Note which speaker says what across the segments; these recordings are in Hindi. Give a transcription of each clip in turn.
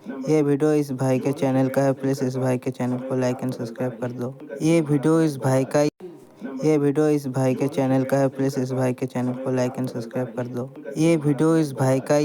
Speaker 1: ये वीडियो इस भाई के चैनल का है, प्लीज़ इस भाई के चैनल को लाइक एंड सब्सक्राइब कर दो। ये वीडियो इस भाई के चैनल का है, प्लीज़ इस भाई के चैनल को लाइक एंड सब्सक्राइब कर दो। ये वीडियो इस भाई का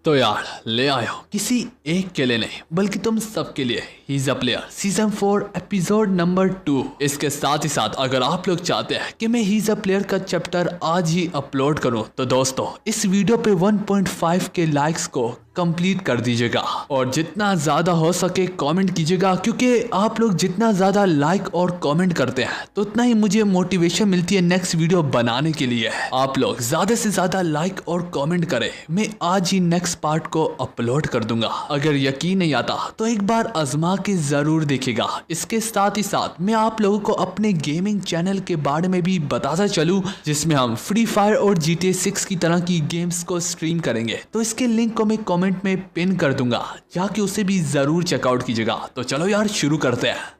Speaker 2: तो यार ले आए हो किसी एक के लिए नहीं बल्कि तुम सबके लिए he is a player season 4 episode number 2। इसके साथ ही साथ अगर आप लोग चाहते हैं कि मैं ही इज अ प्लेयर का चैप्टर आज ही अपलोड करूं तो दोस्तों इस वीडियो पे 1.5 के लाइक्स को कंप्लीट कर दीजिएगा और जितना ज्यादा हो सके कमेंट कीजिएगा, क्योंकि आप लोग जितना ज्यादा लाइक और कमेंट करते हैं तो उतना ही मुझे मोटिवेशन मिलती है नेक्स्ट वीडियो बनाने के लिए। आप लोग ज्यादा से ज्यादा लाइक और कमेंट करें, मैं आज ही नेक्स्ट पार्ट को अपलोड कर दूंगा। अगर यकीन नहीं आता तो एक बार आजमा के जरूर देखिएगा। इसके साथ ही साथ मैं आप लोगों को अपने गेमिंग चैनल के बारे में भी बताता चलूं, जिसमें हम फ्री फायर और GTA 6 की तरह की गेम्स को स्ट्रीम करेंगे। तो इसके लिंक को मैं कमेंट में पिन कर दूंगा, जाके उसे भी जरूर चेकआउट कीजिएगा। तो चलो यार शुरू करते हैं।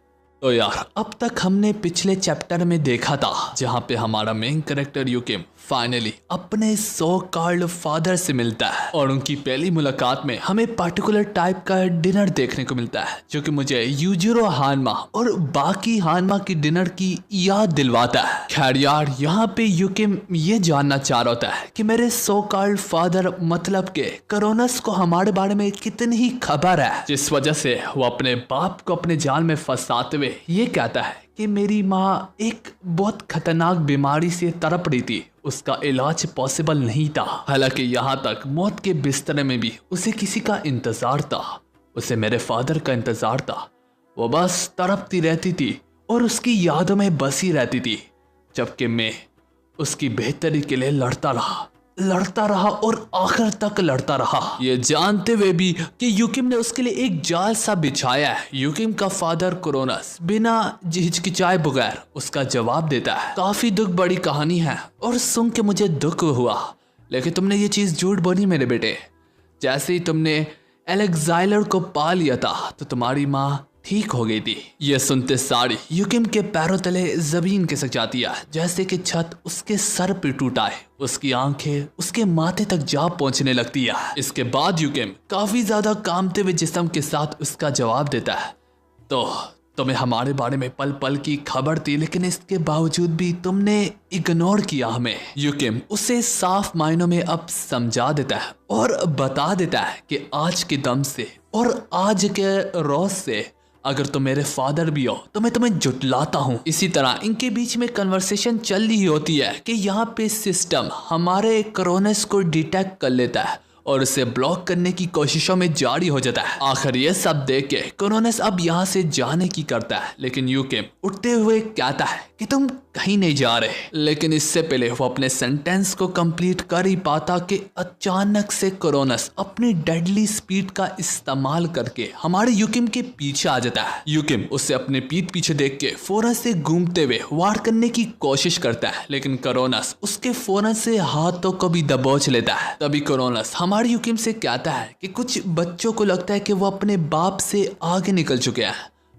Speaker 2: तो यार अब तक हमने पिछले चैप्टर में देखा था जहां पे हमारा मेन कैरेक्टर यूकिम फाइनली अपने सो कॉल्ड फादर से मिलता है और उनकी पहली मुलाकात में हमें पर्टिकुलर टाइप का डिनर देखने को मिलता है जो कि मुझे यूजिरो हानमा और बाकी हानमा की डिनर की याद दिलवाता है। खैर यार यहाँ पे यूकिम ये जानना चाह रहा होता है कि मेरे सो कॉल्ड फादर मतलब के क्रोनस को हमारे बारे में कितनी ही खबर है, जिस वजह से वो अपने बाप को अपने जाल में फंसाते हुए ये कहता है कि मेरी माँ एक बहुत खतरनाक बीमारी से तड़प रही थी, उसका इलाज पॉसिबल नहीं था। हालांकि यहाँ तक मौत के बिस्तर में भी उसे किसी का इंतजार था, उसे मेरे फादर का इंतजार था। वो बस तड़पती रहती थी और उसकी यादों में बसी रहती थी, जबकि मैं उसकी बेहतरी के लिए लड़ता रहा और आखिर तक लड़ता रहा, ये जानते हुए भी कि यूकिम ने उसके लिए एक जाल सा बिछाया है। यूकिम का फादर क्रोनस बिना हिचकिचाए बगैर उसका जवाब देता है। काफी दुख बड़ी कहानी है और सुन के मुझे दुख हुआ, लेकिन तुमने ये चीज झूठ बोली मेरे बेटे। जैसे ही तुमने एलेक्साइलर को पा लिया था तो तुम्हारी माँ ठीक हो गई थी। यह सुनते सारी यूकिम के पैरों तले जमीन खिसक जाती है, जैसे कि छत उसके सर पे टूट आए। उसकी आंखें उसके माथे तक जा पहुंचने लगती है। इसके बाद यूकिम काफी ज्यादा कांपते हुए जिस्म के साथ उसका जवाब देता है, तो तुम्हें हमारे बारे में पल पल की खबर थी, लेकिन इसके बावजूद भी तुमने इग्नोर किया हमें। यूकिम उसे साफ मायनों में अब समझा देता है और बता देता है कि आज के दम से और आज के रोज से अगर तुम मेरे फादर भी हो तो मैं तुम्हें जुटलाता हूँ। इसी तरह इनके बीच में कन्वर्सेशन चल रही होती है कि यहाँ पे सिस्टम हमारे क्रोनस को डिटेक्ट कर लेता है और उसे ब्लॉक करने की कोशिशों में जारी हो जाता है। आखिर ये सब देख के क्रोनस अब यहाँ से जाने की करता है, लेकिन यूकिम उठते हुए कहता है कि तुम कहीं नहीं जा रहे। लेकिन इससे पहले वो अपने सेंटेंस को कंप्लीट कर ही पाता कि अचानक से क्रोनस अपनी डेडली स्पीड का इस्तेमाल करके हमारे यूकिम के पीछे आ जाता है। यूकिम उसे अपने पीठ पीछे देख के फौरन से घूमते हुए वार करने की कोशिश करता है, लेकिन क्रोनस उसके फौरन से हाथों को भी दबोच लेता है। तभी क्रोनस हमारे यूकिम से कहता है कि कुछ बच्चों को लगता है कि वो अपने बाप से आगे निकल चुके हैं,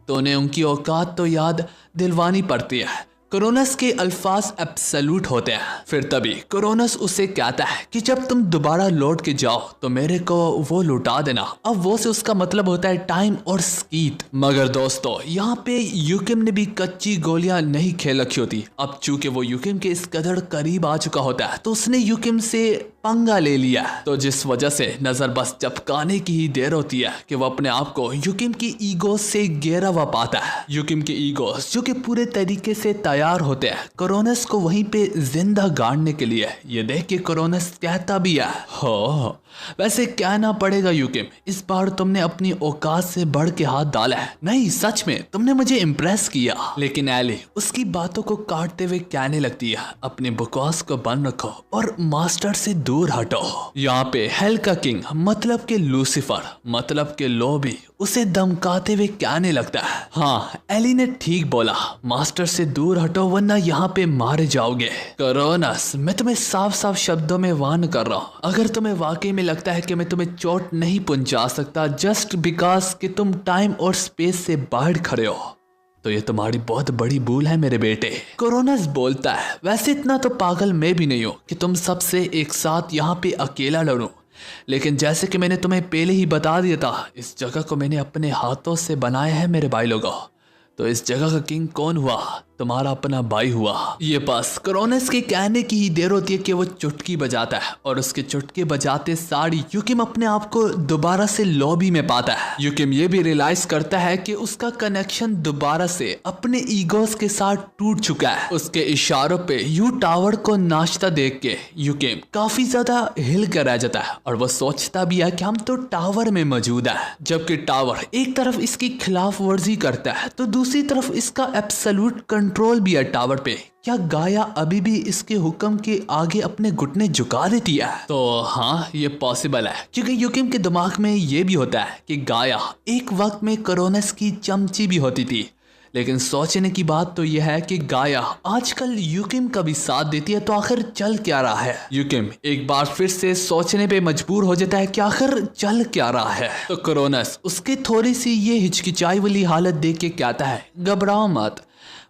Speaker 2: तो उन्हें उनकी औकात तो याद दिलवानी पड़ती है। क्रोनस के अल्फाज एब्सोल्यूट होते हैं। फिर तभी क्रोनस उसे कहता है कि जब तुम दोबारा लौट के जाओ तो मेरे को वो लुटा देना। अब वो से उसका मतलब होता है टाइम और स्कीट। मगर दोस्तों यहाँ पे यूकिम ने भी कच्ची गोलियां नहीं खेल रखी होती। अब चूंकि वो यूकिम के इस कदर करीब आ चुका होता है तो उसने यूकिम से पंगा ले लिया, तो जिस वजह से नजर बस चपकाने की ही देर होती है कि वो अपने आप को यूकिम की ईगो से घेरा हुआ पाता है। यूकिम के ईगोस जो कि पूरे तरीके से तैयार होते हैं क्रोनस को वहीं पे जिंदा गाड़ने के लिए। ये देख के क्रोनस कहता भी है, हो वैसे कहना पड़ेगा यूकिम, इस बार तुमने अपनी औकात से बढ़ के हाथ डाला है। नहीं सच में तुमने मुझे इम्प्रेस किया। लेकिन एली उसकी बातों को काटते हुए कहने लगती है, अपनी बकवास को बंद रखो और मास्टर से दूर हटो। यहाँ पे हेल का किंग मतलब के लूसीफर मतलब के लोभी उसे धमकाते हुए कहने लगता है, हाँ एली ने ठीक बोला, मास्टर से दूर हटो वरना यहाँ पे मारे जाओगे। क्रोनस मैं तुम्हें साफ साफ शब्दों में वार्न कर रहा हूँ, अगर तुम्हें वाकई में लगता है कि मैं तुम्हें चोट नहीं पहुंचा सकता जस्ट बिकॉज कि तुम टाइम और स्पेस से बाहर खड़े हो, तो ये तुम्हारी बहुत बड़ी भूल है मेरे बेटे। क्रोनस बोलता है, वैसे इतना तो पागल मैं भी नहीं हूँ कि तुम सबसे एक साथ यहाँ पे अकेला लड़ूं। लेकिन जैसे कि मैंने तुम्हें पहले ही बता दिया था, इस जगह को मैंने अपने हाथों से बनाया है मेरे भाई लोगों। तो इस जगह का किंग कौन हुआ? तुम्हारा अपना भाई हुआ। ये बस क्रोनस के कहने की ही देर होती है कि वो चुटकी बजाता है और उसके चुटकी बजाते सारी यूकिम अपने आप को दोबारा से लॉबी में पाता है। यूकिम ये भी रियलाइज करता है कि उसका कनेक्शन दोबारा से अपने ईगोस के साथ टूट चुका है। उसके इशारों पे यू टावर को नाचता देख के यूकिम काफी ज्यादा हिल कर रह जाता है और वो सोचता भी है कि हम तो टावर में मौजूद है, जबकि टावर एक तरफ इसकी खिलाफ वर्जी करता है तो दूसरी तरफ इसका एब्सोल्यूट कंट्रोल भी है टावर पे। क्या गाया अभी भी इसके हुक्म के आगे अपने घुटने झुका देती है? तो हाँ, ये पॉसिबल है, क्योंकि यूकिम के दिमाग में ये भी होता है कि गाया एक वक्त में क्रोनस की चमची भी होती थी। लेकिन सोचने की बात तो यह है कि गाया आजकल यूकिम का भी साथ देती है, तो आखिर चल क्या रहा है? यूकिम एक बार फिर से सोचने पे मजबूर हो जाता है कि आखिर चल क्या रहा है। तो क्रोनस उसके थोड़ी सी ये हिचकिचाई वाली हालत देख के कहता है, घबराओ मत,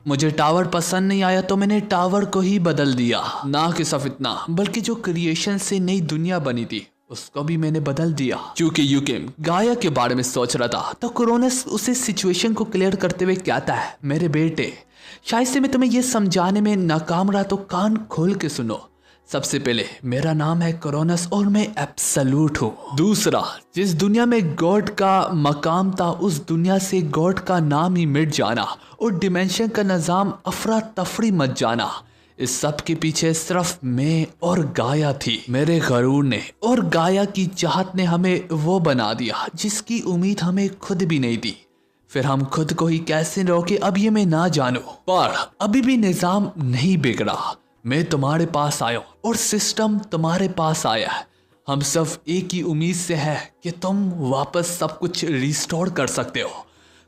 Speaker 2: मुझे टावर पसंद नहीं आया तो मैंने टावर को ही बदल दिया। ना कि सिर्फ इतना, बल्कि जो क्रिएशन से नई दुनिया बनी थी उसको भी मैंने बदल दिया। क्योंकि यूकिम गाया के बारे में सोच रहा था तो क्रोनस उसे सिचुएशन को क्लियर करते हुए कहता है, मेरे बेटे, शायद से मैं तुम्हें यह समझाने में नाकाम रहा तो कान खोल के सुनो। सबसे पहले मेरा नाम है क्रोनस और मैं एब्सोल्यूट हूँ। दूसरा, जिस दुनिया में गॉड का मकाम था उस दुनिया से गॉड का नाम ही मिट जाना और डिमेंशन का निजाम अफरा तफरी मच जाना, इस सब के पीछे सिर्फ मैं और गाया थी। मेरे गरूर ने और गाया की चाहत ने हमें वो बना दिया जिसकी उम्मीद हमें खुद भी नहीं थी। फिर हम खुद को ही कैसे रोके अब ये मैं ना जानू, पर अभी भी निजाम नहीं बिगड़ा। मैं तुम्हारे पास आया और सिस्टम तुम्हारे पास आया है। हम सब एक ही उम्मीद से है कि तुम वापस सब कुछ रिस्टोर कर सकते हो,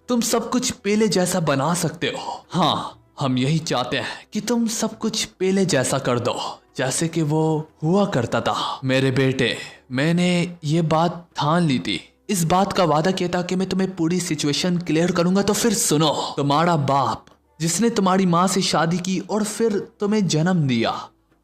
Speaker 2: तुम सब कुछ पहले जैसा बना सकते हो। हाँ, हम यही चाहते हैं कि तुम सब कुछ पहले जैसा कर दो जैसे कि वो हुआ करता था। मेरे बेटे, मैंने ये बात ठान ली थी, इस बात का वादा किया था कि मैं तुम्हें पूरी सिचुएशन क्लियर करूंगा। तो फिर सुनो, तुम्हारा बाप जिसने तुम्हारी माँ से शादी की और फिर तुम्हें जन्म दिया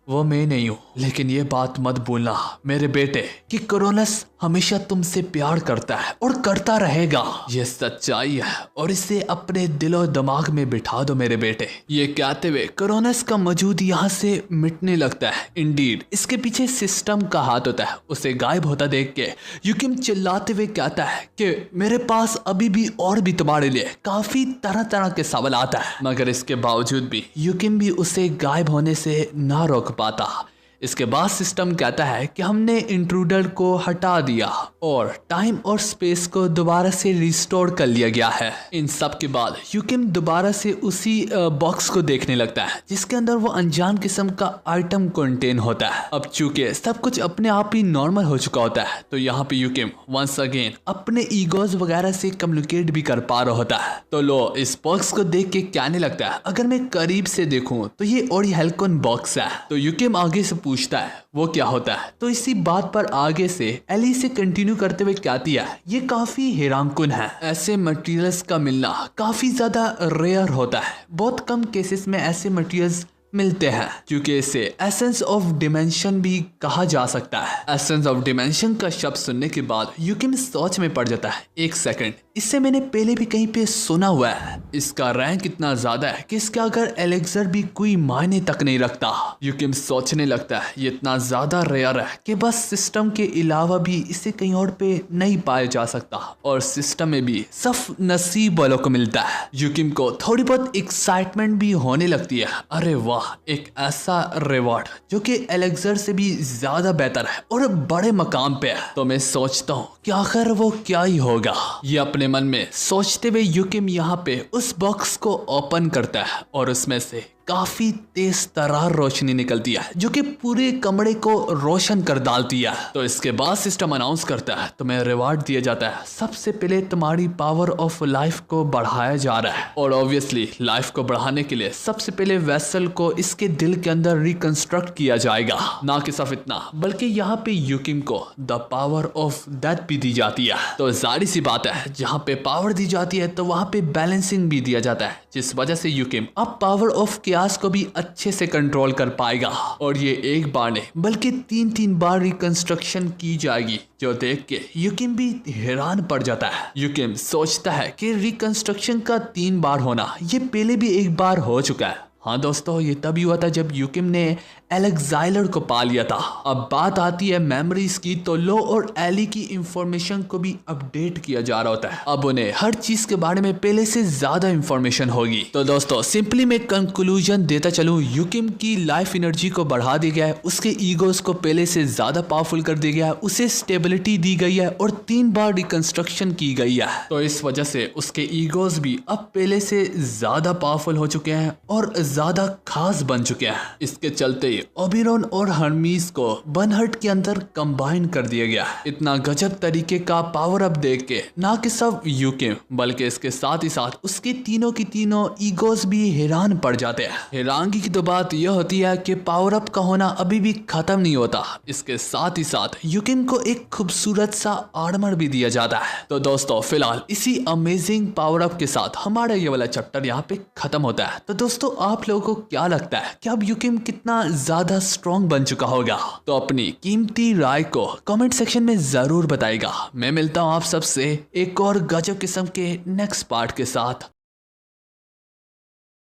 Speaker 2: वो मैं नहीं हूँ। लेकिन ये बात मत भूलना मेरे बेटे कि क्रोनस हमेशा तुमसे प्यार करता है और करता रहेगा। ये सच्चाई है और इसे अपने दिलो दिमाग में बिठा दो मेरे बेटे। ये कहते हुए क्रोनस का मौजूद यहाँ से मिटने लगता है। इंडीड इसके पीछे सिस्टम का हाथ होता है। उसे गायब होता देख के यूकिम चिल्लाते हुए कहता है कि मेरे पास अभी भी और भी तुम्हारे लिए काफी तरह तरह के सवाल आता है, मगर इसके बावजूद भी यूकिम भी उसे गायब होने से ना रोक पाता। इसके बाद सिस्टम कहता है कि हमने इंट्रूडर को हटा दिया और टाइम और स्पेस को दोबारा से रिस्टोर कर लिया गया है। इन सब के बाद यूकिम दोबारा से उसी बॉक्स को देखने लगता है जिसके अंदर वो अनजान किस्म का आइटम कंटेन होता है। अब चूंकि सब कुछ अपने आप ही नॉर्मल हो चुका होता है तो यहाँ पे यूकिम वंस अगेन अपने ईगोज वगैरह से कम्युनिकेट भी कर पा रहा होता है। तो लो, इस बॉक्स को देख के कहने लगता है, अगर मैं करीब से देखूं तो ये ओरी हेल्कोन बॉक्स है। तो यूकिम आगे से पूछता है वो क्या होता है, तो इसी बात पर आगे से एली से कंटिन्यू करते हुए कहती है, ये काफी हैरानकुन है। ऐसे मटेरियल्स का मिलना काफी ज्यादा रेयर होता है। बहुत कम केसेस में ऐसे मटेरियल्स मिलते हैं क्योंकि इसे एसेंस ऑफ डिमेंशन भी कहा जा सकता है। एसेंस ऑफ डिमेंशन का शब्द सुनने के बाद यूकिम सोच में पड़ जाता है, एक सेकंड, इससे मैंने पहले भी कहीं पे सुना हुआ है। इसका रैंक इतना ज्यादा है कि इसका अगर एलेक्सर भी कोई मायने तक नहीं रखता। यूकिम सोचने लगता है ये इतना ज्यादा रेयर है कि बस सिस्टम के अलावा भी इसे कहीं और पे नहीं पाया जा सकता और सिस्टम में भी सिर्फ नसीब वालों को मिलता है। यूकिम को थोड़ी बहुत एक्साइटमेंट भी होने लगती है, अरे वाह, एक ऐसा रिवॉर्ड जो कि एलेक्सर से भी ज्यादा बेहतर है और बड़े मकाम पे है। तो मैं सोचता हूँ कि आखिर वो क्या ही होगा। ये अपने मन में सोचते हुए यूकिम यहाँ पे उस बॉक्स को ओपन करता है और उसमें से काफी तेज तरार रोशनी निकलती है जो कि पूरे कमरे को रोशन कर डालती है। तो इसके बाद सिस्टम अनाउंस करता है तुम्हें रिवार्ड दिया जाता है। सबसे पहले तुम्हारी पावर ऑफ लाइफ को बढ़ाया जा रहा है और ऑब्वियसली लाइफ को बढ़ाने के लिए सबसे पहले वेसल को इसके दिल के अंदर रिकंस्ट्रक्ट किया जाएगा। ना कि सिर्फ इतना, बल्कि यहाँ पे यूकिम को द पावर ऑफ डेथ भी दी जाती है। तो जाहिर सी बात है, जहाँ पे पावर दी जाती है तो वहाँ पे बैलेंसिंग भी दिया जाता है, जिस वजह से यूकिम अब पावर ऑफ क्या ग्लास को भी अच्छे से कंट्रोल कर पाएगा। और ये एक बार नहीं बल्कि 3 बार रिकंस्ट्रक्शन की जाएगी, जो देख के युकिम भी हैरान पड़ जाता है। युकिम सोचता है कि रिकंस्ट्रक्शन का 3 बार होना ये पहले भी एक बार हो चुका है। हाँ दोस्तों, ये तभी हुआ था जब युकिम ने एलेक्साइलर को पा लिया था। अब बात आती है मेमोरीज की, तो लो और एली की इंफॉर्मेशन को भी अपडेट किया जा रहा होता है। अब उन्हें हर चीज के बारे में पहले से ज्यादा इंफॉर्मेशन होगी। तो दोस्तों सिंपली मैं कंक्लूजन देता चलूं, युकिम की लाइफ एनर्जी को बढ़ा दिया गया है, उसके ईगोस को पहले से ज्यादा पावरफुल कर दिया गया है, उसे स्टेबिलिटी दी गई है और 3 बार रिकंस्ट्रक्शन की गई है। तो इस वजह से उसके ईगोस भी अब पहले से ज्यादा पावरफुल हो चुके हैं और ज्यादा खास बन चुके हैं। इसके चलते ओबेरॉन और हर्मीज को बर्नहर्ट के अंदर कंबाइन कर दिया गया। इतना गजब तरीके का पावर अप देख के ना कि सब युकिम बल्कि इसके साथ ही साथ उसके तीनों की तीनों ईगोस भी हैरान पड़ जाते हैं। हैरानगी की तो बात यह होती है कि पावर अप का होना अभी भी खत्म नहीं होता। इसके साथ ही साथ युकिम को एक खूबसूरत सा आर्मर भी दिया जाता है। तो दोस्तों फिलहाल इसी अमेजिंग पावर अप के साथ हमारा ये वाला चैप्टर यहाँ पे खत्म होता है। तो दोस्तों आप लोगों को क्या लगता है कि अब युकिम कितना ज्यादा स्ट्रॉन्ग बन चुका होगा? तो अपनी कीमती राय को कमेंट सेक्शन में जरूर बताइएगा। मैं मिलता हूं आप सबसे एक और गजब किस्म के नेक्स्ट पार्ट के साथ।